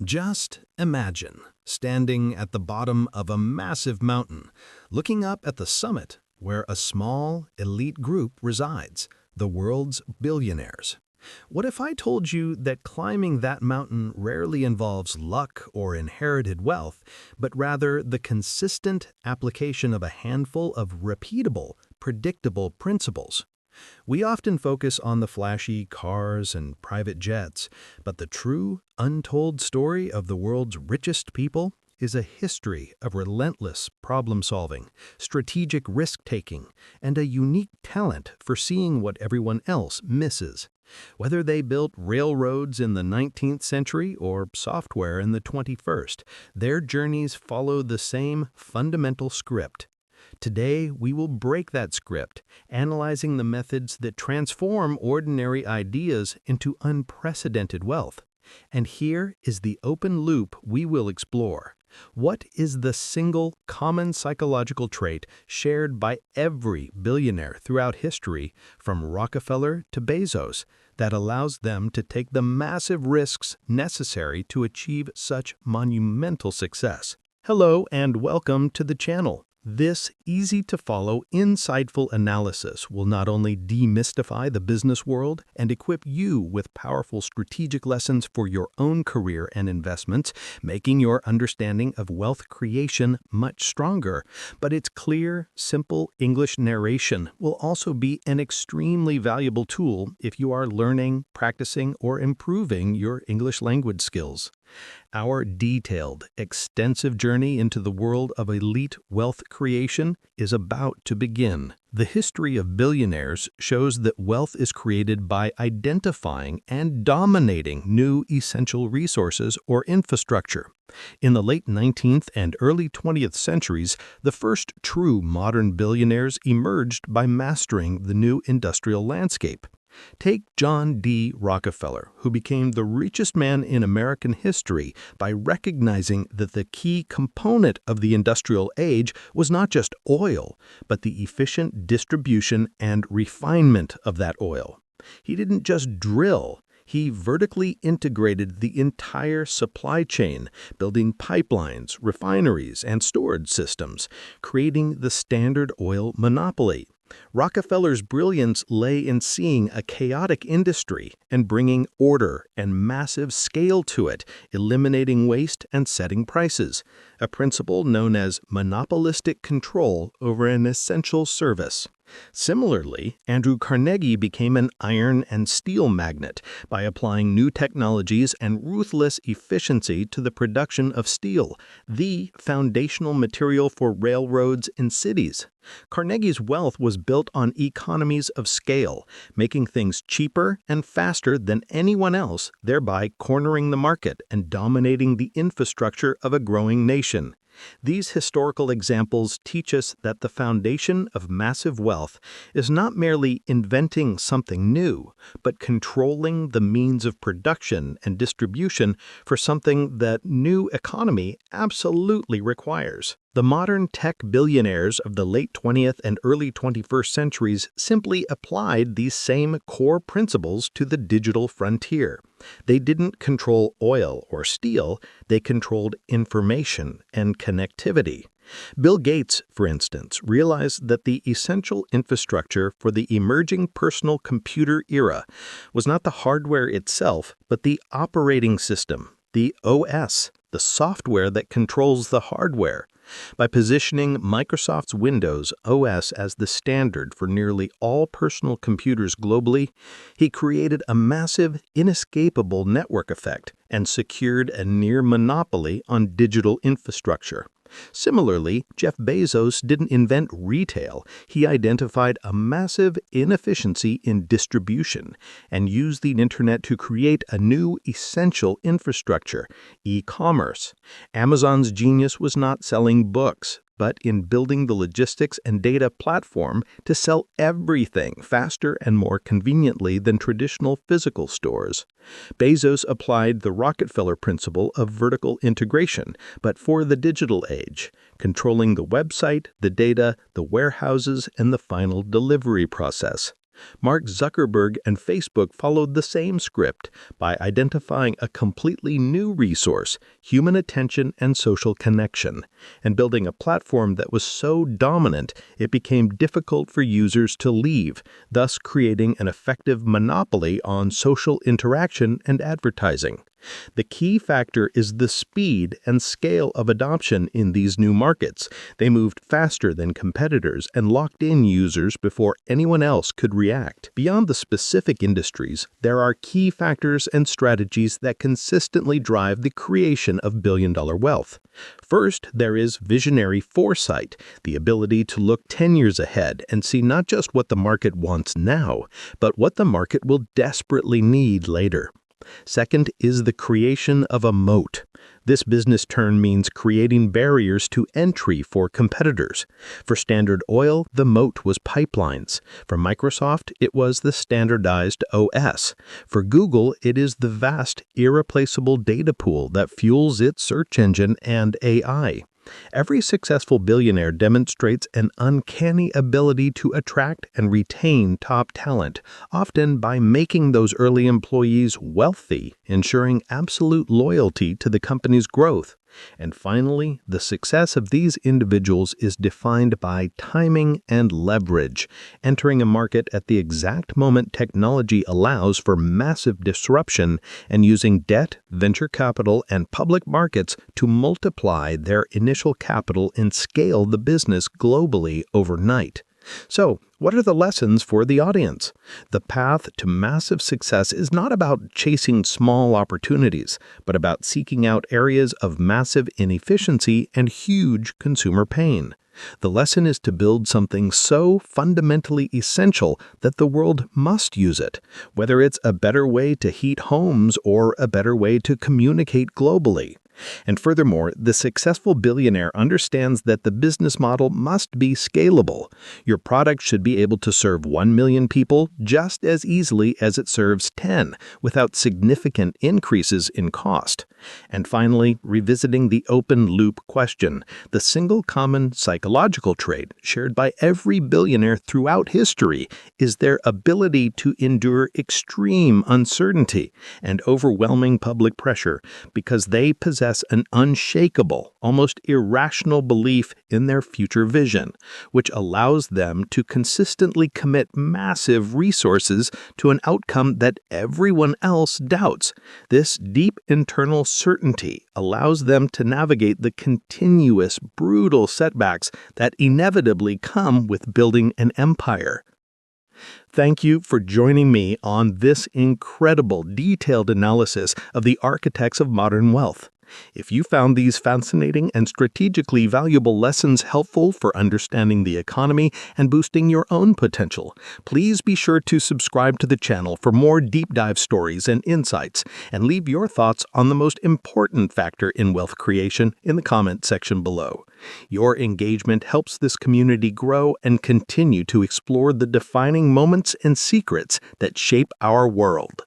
Just imagine standing at the bottom of a massive mountain, looking up at the summit where a small, elite group resides, the world's billionaires. What if I told you that climbing that mountain rarely involves luck or inherited wealth, but rather the consistent application of a handful of repeatable, predictable principles? We often focus on the flashy cars and private jets, but the true, untold story of the world's richest people is a history of relentless problem-solving, strategic risk-taking, and a unique talent for seeing what everyone else misses. Whether they built railroads in the 19th century or software in the 21st, their journeys follow the same fundamental script. Today, we will break that script, analyzing the methods that transform ordinary ideas into unprecedented wealth. And here is the open loop we will explore. What is the single common psychological trait shared by every billionaire throughout history, from Rockefeller to Bezos, that allows them to take the massive risks necessary to achieve such monumental success? Hello and welcome to the channel. This easy-to-follow, insightful analysis will not only demystify the business world and equip you with powerful strategic lessons for your own career and investments, making your understanding of wealth creation much stronger, but its clear, simple English narration will also be an extremely valuable tool if you are learning, practicing, or improving your English language skills. Our detailed, extensive journey into the world of elite wealth creation is about to begin. The history of billionaires shows that wealth is created by identifying and dominating new essential resources or infrastructure. In the late 19th and early 20th centuries, the first true modern billionaires emerged by mastering the new industrial landscape. Take John D. Rockefeller, who became the richest man in American history by recognizing that the key component of the industrial age was not just oil, but the efficient distribution and refinement of that oil. He didn't just drill. He vertically integrated the entire supply chain, building pipelines, refineries, and storage systems, creating the Standard Oil monopoly. Rockefeller's brilliance lay in seeing a chaotic industry and bringing order and massive scale to it, eliminating waste and setting prices, a principle known as monopolistic control over an essential service. Similarly, Andrew Carnegie became an iron and steel magnate by applying new technologies and ruthless efficiency to the production of steel, the foundational material for railroads and cities. Carnegie's wealth was built on economies of scale, making things cheaper and faster than anyone else, thereby cornering the market and dominating the infrastructure of a growing nation. These historical examples teach us that the foundation of massive wealth is not merely inventing something new, but controlling the means of production and distribution for something that new economy absolutely requires. The modern tech billionaires of the late 20th and early 21st centuries simply applied these same core principles to the digital frontier. They didn't control oil or steel, they controlled information and connectivity. Bill Gates, for instance, realized that the essential infrastructure for the emerging personal computer era was not the hardware itself, but the operating system, the OS, the software that controls the hardware. By positioning Microsoft's Windows OS as the standard for nearly all personal computers globally, he created a massive, inescapable network effect and secured a near monopoly on digital infrastructure. Similarly, Jeff Bezos didn't invent retail. He identified a massive inefficiency in distribution and used the internet to create a new essential infrastructure, e-commerce. Amazon's genius was not selling books, but in building the logistics and data platform to sell everything faster and more conveniently than traditional physical stores. Bezos applied the Rockefeller principle of vertical integration, but for the digital age, controlling the website, the data, the warehouses, and the final delivery process. Mark Zuckerberg and Facebook followed the same script by identifying a completely new resource, human attention and social connection, and building a platform that was so dominant it became difficult for users to leave, thus creating an effective monopoly on social interaction and advertising. The key factor is the speed and scale of adoption in these new markets. They moved faster than competitors and locked in users before anyone else could react. Beyond the specific industries, there are key factors and strategies that consistently drive the creation of billion-dollar wealth. First, there is visionary foresight, the ability to look 10 years ahead and see not just what the market wants now, but what the market will desperately need later. Second is the creation of a moat. This business term means creating barriers to entry for competitors. For Standard Oil, the moat was pipelines. For Microsoft, it was the standardized OS. For Google, it is the vast, irreplaceable data pool that fuels its search engine and AI. Every successful billionaire demonstrates an uncanny ability to attract and retain top talent, often by making those early employees wealthy, ensuring absolute loyalty to the company's growth. And finally, the success of these individuals is defined by timing and leverage, entering a market at the exact moment technology allows for massive disruption and using debt, venture capital, and public markets to multiply their initial capital and scale the business globally overnight. So, what are the lessons for the audience? The path to massive success is not about chasing small opportunities, but about seeking out areas of massive inefficiency and huge consumer pain. The lesson is to build something so fundamentally essential that the world must use it, whether it's a better way to heat homes or a better way to communicate globally. And furthermore, the successful billionaire understands that the business model must be scalable. Your product should be able to serve 1 million people just as easily as it serves 10, without significant increases in cost. And finally, revisiting the open-loop question, the single common psychological trait shared by every billionaire throughout history is their ability to endure extreme uncertainty and overwhelming public pressure because they possess an unshakable, almost irrational belief in their future vision, which allows them to consistently commit massive resources to an outcome that everyone else doubts. This deep internal certainty allows them to navigate the continuous, brutal setbacks that inevitably come with building an empire. Thank you for joining me on this incredible, detailed analysis of the architects of modern wealth. If you found these fascinating and strategically valuable lessons helpful for understanding the economy and boosting your own potential, please be sure to subscribe to the channel for more deep dive stories and insights, and leave your thoughts on the most important factor in wealth creation in the comment section below. Your engagement helps this community grow and continue to explore the defining moments and secrets that shape our world.